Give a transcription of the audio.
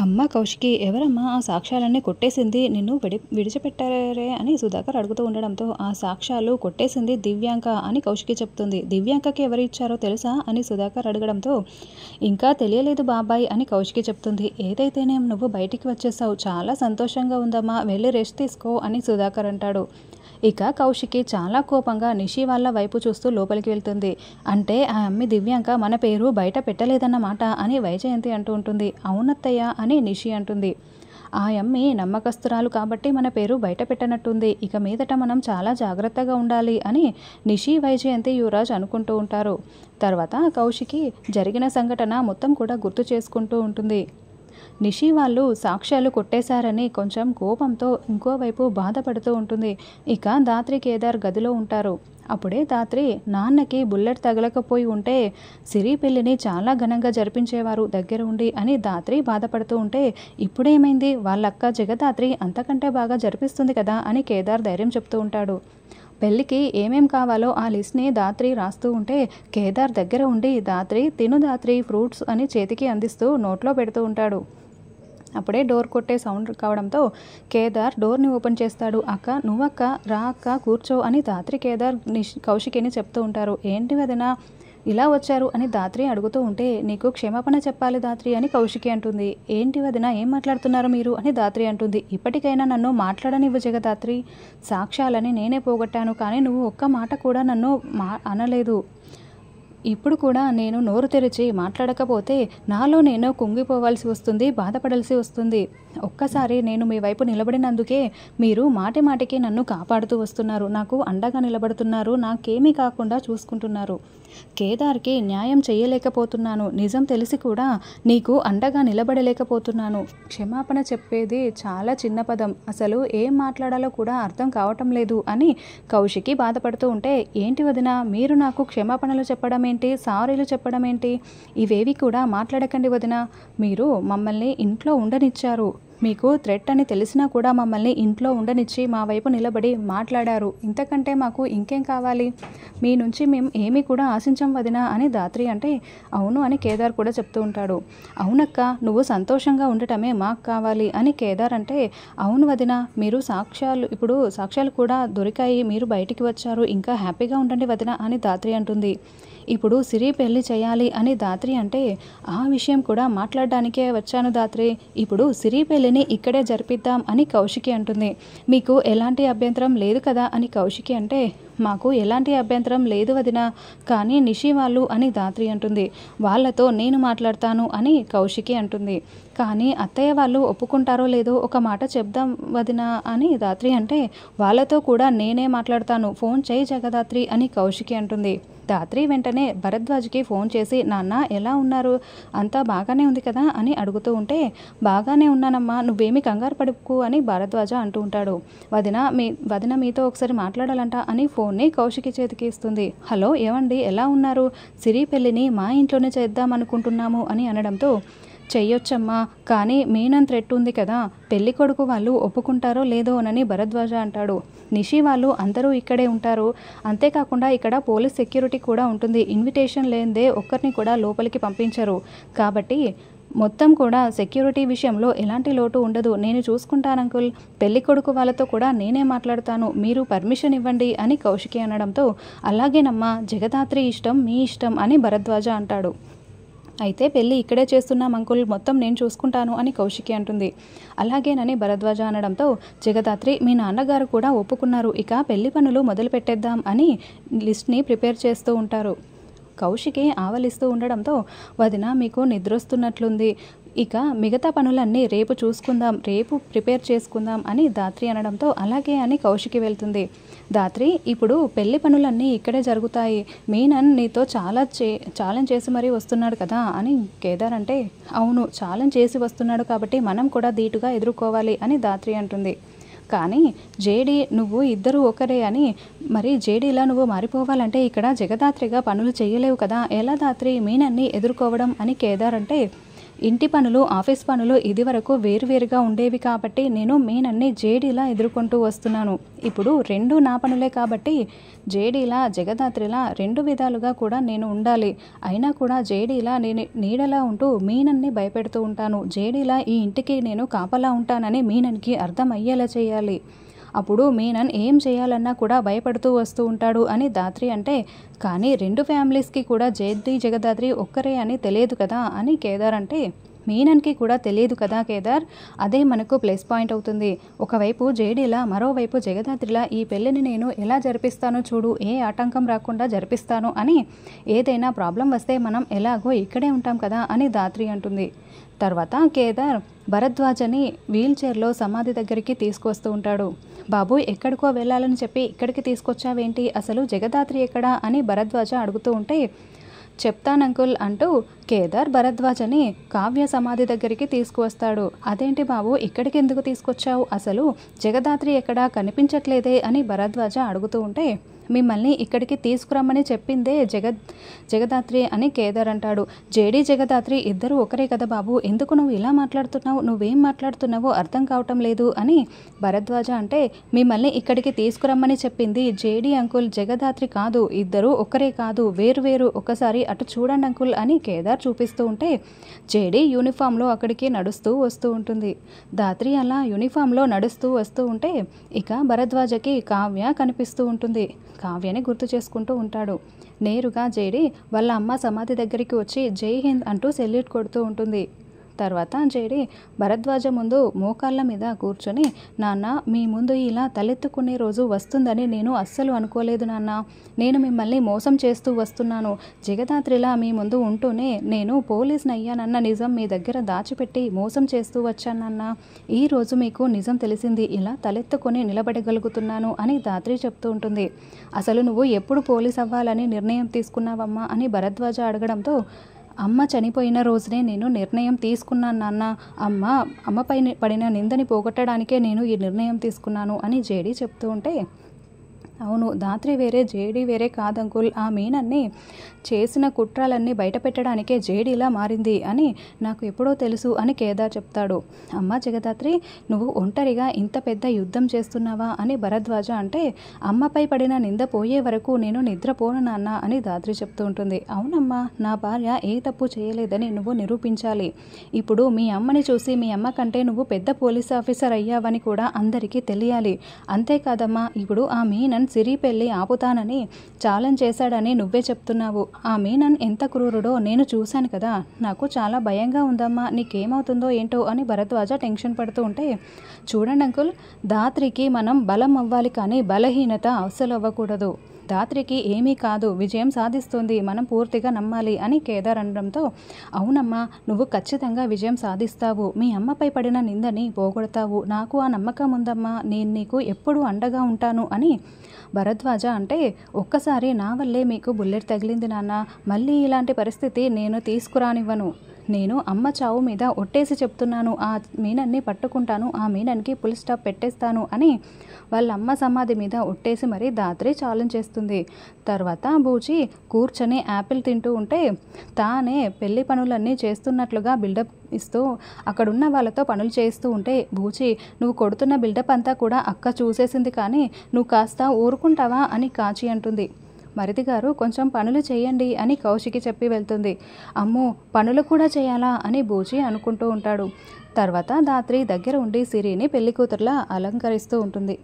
అమ్మ కౌశికి ఎవరమ్మా ఆ సాక్ష్యాలన్నీ కొట్టేసింది నిన్ను విడిచిపెట్టారే అని సుధాకర్ అడుగుతూ ఉండడంతో ఆ సాక్ష్యాలు కొట్టేసింది దివ్యాంక అని కౌశికి చెప్తుంది. దివ్యాంకకి ఎవరు ఇచ్చారో తెలుసా అని సుధాకర్ అడగడంతో ఇంకా తెలియలేదు బాబాయ్ అని కౌశికి చెప్తుంది. ఏదైతేనేం నువ్వు బయటికి వచ్చేసావు, చాలా సంతోషంగా ఉందమ్మా, వెళ్ళి రెస్ట్ తీసుకో అని సుధాకర్ అంటాడు. ఇక కౌశికి చాలా కోపంగా నిషి వాళ్ళ వైపు చూస్తూ లోపలికి వెళ్తుంది. అంటే ఆ అమ్మి దివ్యాంక మన పేరు బయట పెట్టలేదన్నమాట అని వైజయంతి అంటూ ఉంటుంది. అవునత్తయ్య అని నిషి అంటుంది. ఆ అమ్మి నమ్మకస్తురాలు కాబట్టి మన పేరు బయట పెట్టనట్టుంది. ఇక మీదట మనం చాలా జాగ్రత్తగా ఉండాలి అని నిషి, వైజయంతి, యువరాజ్ అనుకుంటూ ఉంటారు. తర్వాత కౌశికి జరిగిన సంఘటన మొత్తం కూడా గుర్తు చేసుకుంటూ ఉంటుంది. నిషి వాళ్ళు సాక్ష్యాలు కొట్టేశారని కొంచెం కోపంతో ఇంకోవైపు బాధపడుతూ ఉంటుంది. ఇక ధాత్రి కేదార్ గదిలో ఉంటారు. అప్పుడే ధాత్రి నాన్నకి బుల్లెట్ తగలకపోయి ఉంటే సిరి పెళ్లిని చాలా ఘనంగా జరిపించేవారు దగ్గర ఉండి అని ధాత్రి బాధపడుతూ ఉంటే ఇప్పుడేమైంది, వాళ్ళక్క జగదాత్రి అంతకంటే బాగా జరిపిస్తుంది కదా అని కేదార్ ధైర్యం చెప్తూ ఉంటాడు. పెళ్ళికి ఏమేం కావాలో ఆ లిస్ట్ని ధాత్రి రాస్తూ ఉంటే కేదార్ దగ్గర ఉండి ధాత్రి తిను ధాత్రి ఫ్రూట్స్ అని చేతికి అందిస్తూ నోట్లో పెడుతూ ఉంటాడు. అప్పుడే డోర్ కొట్టే సౌండ్ కావడంతో కేదార్ డోర్ని ఓపెన్ చేస్తాడు. అక్క నువ్వక్క రా అక్క కూర్చో అని ధాత్రి కేదార్ కౌశికిని చెప్తూ ఉంటారు. ఏంటి వదినా ఇలా వచ్చారు అని ధాత్రి అడుగుతూ ఉంటే నీకు క్షమాపణ చెప్పాలి ధాత్రి అని కౌశికి అంటుంది. ఏంటి వదినా ఏం మాట్లాడుతున్నారు మీరు అని ధాత్రి అంటుంది. ఇప్పటికైనా నన్ను మాట్లాడనివ్వు జగదాత్రి, సాక్ష్యాలని నేనే పోగొట్టాను కానీ నువ్వు ఒక్క మాట కూడా నన్ను అనలేదు. ఇప్పుడు కూడా నేను నోరు తెరిచి మాట్లాడకపోతే నాలో నేను కుంగిపోవాల్సి వస్తుంది, బాధపడాల్సి వస్తుంది. ఒక్కసారి నేను మీ వైపు నిలబడినందుకే మీరు మాటి మాటికి నన్ను కాపాడుతూ వస్తున్నారు, నాకు అండగా నిలబడుతున్నారు, నాకేమీ కాకుండా చూసుకుంటున్నారు. కేదార్కి న్యాయం చేయలేకపోతున్నాను, నిజం తెలిసి కూడా నీకు అండగా నిలబడలేకపోతున్నాను. క్షమాపణ చెప్పేది చాలా చిన్న పదం, అసలు ఏం మాట్లాడాలో కూడా అర్థం కావటం లేదు అని కౌశికి బాధపడుతూ ఉంటే ఏంటి వదినా మీరు నాకు క్షమాపణలు చెప్పడం ఏంటి, సారీలు చెప్పడం ఏంటి, ఇవేవి కూడా మాట్లాడకండి వదినా. మీరు మమ్మల్ని ఇంట్లో ఉండనిచ్చారు, మీకు థ్రెట్ అని తెలిసినా కూడా మమ్మల్ని ఇంట్లో ఉండనిచ్చి మా వైపు నిలబడి మాట్లాడారు. ఇంతకంటే మాకు ఇంకేం కావాలి, మీ నుంచి మేము ఏమీ కూడా ఆశించం వదినా అని ధాత్రి అంటే అవును అని కేదార్ కూడా చెప్తూ ఉంటాడు. అవునక్క నువ్వు సంతోషంగా ఉండటమే మాకు కావాలి అని కేదార్ అంటే అవును వదినా మీరు ఇప్పుడు సాక్ష్యాలు కూడా దొరికాయి, మీరు బయటికి వచ్చారు, ఇంకా హ్యాపీగా ఉండండి వదినా అని ధాత్రి అంటుంది. ఇప్పుడు సిరి పెళ్లి చేయాలి అని ధాత్రి అంటే ఆ విషయం కూడా మాట్లాడడానికే వచ్చాను ధాత్రి, ఇప్పుడు సిరి పెళ్లిని ఇక్కడే జరిపిద్దాం అని కౌశికి అంటుంది. మీకు ఎలాంటి అభ్యంతరం లేదు కదా అని కౌశికి అంటే మాకు ఎలాంటి అభ్యంతరం లేదు వదినా, కానీ నిషి వాళ్ళు అని ధాత్రి అంటుంది. వాళ్ళతో నేను మాట్లాడతాను అని కౌశికి అంటుంది. కానీ అత్తయ్య వాళ్ళు ఒప్పుకుంటారో లేదో ఒక మాట చెప్దాం వదినా అని ధాత్రి అంటే వాళ్ళతో కూడా నేనే మాట్లాడతాను, ఫోన్ చేయి జగదాత్రి అని కౌశికి అంటుంది. ధాత్రి వెంటనే భరద్వాజ్కి ఫోన్ చేసి నాన్న ఎలా ఉన్నారు, అంతా బాగానే ఉంది కదా అని అడుగుతూ ఉంటే బాగానే ఉన్నానమ్మా, నువ్వేమీ కంగారు పడుకు అని భరద్వాజ అంటూ ఉంటాడు. వదిన మీతో ఒకసారి మాట్లాడాలంట అని ఫోన్ని కౌశికి చేతికి ఇస్తుంది. హలో ఏమండి ఎలా ఉన్నారు, సిరి పెళ్ళిని మా ఇంట్లోనే చేద్దాం అనుకుంటున్నాము అని అనడంతో చెయ్యొచ్చమ్మా, కానీ మీనన్ థ్రెట్ ఉంది కదా, పెళ్లి కొడుకు వాళ్ళు ఒప్పుకుంటారో లేదో అని భరద్వాజ అంటాడు. నిషి వాళ్ళు అందరూ ఇక్కడే ఉంటారు, అంతేకాకుండా ఇక్కడ పోలీస్ సెక్యూరిటీ కూడా ఉంటుంది, ఇన్విటేషన్ లేనిదే ఒక్కరిని కూడా లోపలికి పంపించరు, కాబట్టి మొత్తం కూడా సెక్యూరిటీ విషయంలో ఎలాంటి లోటు ఉండదు, నేను చూసుకుంటాను అంకుల్, పెళ్లి కొడుకు వాళ్ళతో కూడా నేనే మాట్లాడతాను, మీరు పర్మిషన్ ఇవ్వండి అని కౌశికి అనడంతో అలాగేనమ్మా జగదాత్రి ఇష్టం మీ ఇష్టం అని భరద్వాజ అంటాడు. అయితే పెళ్ళి ఇక్కడే చేస్తున్నాం అంకుల్, మొత్తం నేను చూసుకుంటాను అని కౌశికి అంటుంది. అలాగేనని భరద్వాజ అనడంతో జగదాత్రి మీ నాన్నగారు కూడా ఒప్పుకున్నారు, ఇక పెళ్లి పనులు మొదలు పెట్టేద్దాం అని లిస్ట్ని ప్రిపేర్ చేస్తూ ఉంటారు. కౌశికి ఆవలిస్తూ ఉండడంతో వదిన మీకు నిద్రొస్తున్నట్లుంది, ఇక మిగతా పనులన్నీ రేపు చూసుకుందాం, రేపు ప్రిపేర్ చేసుకుందాం అని ధాత్రి అనడంతో అలాగే అని కౌశికి వెళ్తుంది. ధాత్రి ఇప్పుడు పెళ్లి పనులన్నీ ఇక్కడే జరుగుతాయి, మీనన్ నీతో ఛాలెంజ్ చేసి మరీ వస్తున్నాడు కదా అని కేదార్ అంటే అవును ఛాలెంజ్ చేసి వస్తున్నాడు కాబట్టి మనం కూడా ధీటుగా ఎదుర్కోవాలి అని ధాత్రి అంటుంది. కానీ జేడీ నువ్వు ఇద్దరు ఒకరే అని, మరి జేడీలా నువ్వు మారిపోవాలంటే ఇక్కడ జగదాత్రిగా పనులు చేయలేవు కదా, ఎలా ధాత్రి మీనన్ని ఎదుర్కోవడం అని కేదార్ అంటే ఇంటి పనులు, ఆఫీస్ పనులు ఇదివరకు వేరువేరుగా ఉండేవి కాబట్టి నేను మీనన్ని జేడీలా ఎదుర్కొంటూ వస్తున్నాను. ఇప్పుడు రెండు నా పనులే కాబట్టి జేడీలా, జగదాత్రిలా రెండు విధాలుగా కూడా నేను ఉండాలి. అయినా కూడా జేడీలా నేను నీడలా ఉంటూ మీనన్ని భయపెడుతూ ఉంటాను. జేడీలా ఈ ఇంటికి నేను కాపలా ఉంటానని మీనన్కి అర్థం అయ్యేలా చేయాలి. అప్పుడు మీనన్ ఏం చేయాలన్నా కూడా భయపడుతూ వస్తూ ఉంటాడు అని దాత్రి అంటే, కానీ రెండు ఫ్యామిలీస్కి కూడా జేడీ, జగదాత్రి ఒక్కరే అని తెలియదు కదా అని కేదార్ అంటే, మీనన్కి కూడా తెలియదు కదా కేదార్, అదే మనకు ప్లస్ పాయింట్ అవుతుంది. ఒకవైపు జేడీలా, మరోవైపు జగదాత్రిలా ఈ పెళ్ళిని నేను ఎలా జరిపిస్తానో చూడు, ఏ ఆటంకం రాకుండా జరిపిస్తాను అని. ఏదైనా ప్రాబ్లం వస్తే మనం ఎలాగో ఇక్కడే ఉంటాం కదా అని దాత్రి అంటుంది. తర్వాత కేదార్ భరద్వాజని వీల్ చైర్లో సమాధి దగ్గరికి తీసుకొస్తూ ఉంటాడు. బాబు ఎక్కడికో వెళ్ళాలని చెప్పి ఇక్కడికి తీసుకొచ్చావేంటి, అసలు జగదాత్రి ఎక్కడా అని భరద్వాజ అడుగుతూ ఉంటే, చెప్తానంకుల్ అంటూ కేదార్ భరద్వాజని కావ్య సమాధి దగ్గరికి తీసుకువస్తాడు. అదేంటి బాబు ఇక్కడికి ఎందుకు తీసుకొచ్చావు, అసలు జగదాత్రి ఎక్కడా కనిపించట్లేదే అని భరద్వాజ అడుగుతూ ఉంటే, మిమ్మల్ని ఇక్కడికి తీసుకురమ్మని చెప్పిందే జగదాత్రి అని కేదార్ అంటాడు. జేడీ, జగదాత్రి ఇద్దరు ఒకరే కదా బాబు, ఎందుకు నువ్వు ఇలా మాట్లాడుతున్నావు, నువ్వేం మాట్లాడుతున్నావో అర్థం కావటం లేదు అని భరద్వాజ అంటే, మిమ్మల్ని ఇక్కడికి తీసుకురమ్మని చెప్పింది జేడీ అంకుల్, జగదాత్రి కాదు, ఇద్దరు ఒకరే కాదు, వేరు ఒకసారి అటు చూడండి అంకుల్ అని కేదార్ చూపిస్తూ ఉంటే, జేడీ యూనిఫామ్లో అక్కడికి నడుస్తూ వస్తూ ఉంటుంది. దాత్రి అలా యూనిఫామ్లో నడుస్తూ వస్తూ ఉంటే ఇక భరద్వాజకి కావ్య కనిపిస్తూ ఉంటుంది. కావ్యని గుర్తు చేసుకుంటూ ఉంటాడు. నేరుగా జేడీ వాళ్ళ అమ్మ సమాధి దగ్గరికి వచ్చి జై హింద్ అంటూ సెల్యూట్ కొడుతూ ఉంటుంది. తర్వాత జేడీ భరద్వాజ ముందు మోకాళ్ళ మీద కూర్చొని, నాన్న మీ ముందు ఇలా తలెత్తుకునే రోజు వస్తుందని నేను అస్సలు అనుకోలేదు నాన్న, నేను మిమ్మల్ని మోసం చేస్తూ వస్తున్నాను. జగదాత్రిలా మీ ముందు ఉంటూనే నేను పోలీస్ని అయ్యానన్న నిజం మీ దగ్గర దాచిపెట్టి మోసం చేస్తూ వచ్చానన్న. ఈరోజు మీకు నిజం తెలిసింది, ఇలా తలెత్తుకొని నిలబడగలుగుతున్నాను అని దాత్రి చెప్తూ ఉంటుంది. అసలు నువ్వు ఎప్పుడు పోలీస్ అవ్వాలని నిర్ణయం తీసుకున్నావమ్మా అని భరద్వాజ అడగడంతో, అమ్మ చనిపోయిన రోజునే నేను నిర్ణయం తీసుకున్నాను నాన్న, అమ్మపై పడిన నిందని పోగొట్టడానికే నేను ఈ నిర్ణయం తీసుకున్నాను అని జేడీ చెప్తూ ఉంటే, అవును దాత్రి వేరే జేడీ వేరే కాదంకుల్, ఆ మీనన్ని చేసిన కుట్రలన్నీ బయట పెట్టడానికే జేడీలా మారింది అని నాకు ఎప్పుడో తెలుసు అని కేదార్ చెప్తాడు. అమ్మ జగదాత్రి నువ్వు ఒంటరిగా ఇంత పెద్ద యుద్ధం చేస్తున్నావా అని భరద్వాజ అంటే, అమ్మపై పడిన నింద పోయే వరకు నేను నిద్రపోను నాన్న అని దాత్రి చెప్తూ ఉంటుంది. అవునమ్మా, నా భార్య ఏ తప్పు చేయలేదని నువ్వు నిరూపించాలి. ఇప్పుడు మీ అమ్మని చూసి మీ అమ్మ కంటే నువ్వు పెద్ద పోలీస్ ఆఫీసర్ అయ్యావని కూడా అందరికీ తెలియాలి. అంతేకాదమ్మా, ఇప్పుడు ఆ మీనన్ సిరి పెళ్ళి ఆపుతానని ఛాలెంజ్ చేశాడని నువ్వే చెప్తున్నావు. ఆ మీనన్ ఎంత క్రూరుడో నేను చూశాను కదా, నాకు చాలా భయంగా ఉందమ్మా, నీకేమవుతుందో ఏంటో అని భరద్వాజ టెన్షన్ పడుతూ ఉంటే, చూడండి అంకుల్, దాత్రికి మనం బలం అవ్వాలి కానీ బలహీనత అస్సలు అవ్వకూడదు. దాత్రికి ఏమీ కాదు, విజయం సాధిస్తుంది, మనం పూర్తిగా నమ్మాలి అని కేదార్ అనడంతో, అవునమ్మా నువ్వు ఖచ్చితంగా విజయం సాధిస్తావు, మీ అమ్మపై పడిన నిందని పోగొడతావు, నాకు ఆ నమ్మకం ఉందమ్మా, నేను నీకు ఎప్పుడూ అండగా ఉంటాను అని భరద్వాజ అంటే, ఒక్కసారి నా వల్లే మీకు బుల్లెట్ తగిలింది నాన్న, మళ్ళీ ఇలాంటి పరిస్థితి నేను తీసుకురానివ్వను. నేను అమ్మ చావు మీద ఒట్టేసి చెప్తున్నాను, ఆ మీనన్ని పట్టుకుంటాను, ఆ మీనన్కి ఫుల్ స్టాప్ పెట్టేస్తాను అని వాళ్ళ అమ్మ సమాధి మీద ఒట్టేసి మరీ దాత్రి ఛాలెంజ్ చేస్తుంది. తర్వాత బూచి కూర్చొని యాపిల్ తింటూ ఉంటే, తానే పెళ్లి పనులన్నీ చేస్తున్నట్లుగా బిల్డప్ ఇస్తూ అక్కడున్న వాళ్ళతో పనులు చేస్తూ ఉంటే, బూచి నువ్వు కొడుతున్న బిల్డప్ అంతా కూడా అక్క చూసేసింది కానీ నువ్వు కాస్త ఊరుకుంటావా అని కాచి అంటుంది. మరిది గారు కొంచెం పనులు చేయండి అని కౌశికి చెప్పి వెళ్తుంది. అమ్మో పనులు కూడా చేయాలా అని బూచి అనుకుంటూ ఉంటాడు. తర్వాత దాత్రి దగ్గర ఉండి సిరిని పెళ్లి కూతురులా అలంకరిస్తూ ఉంటుంది.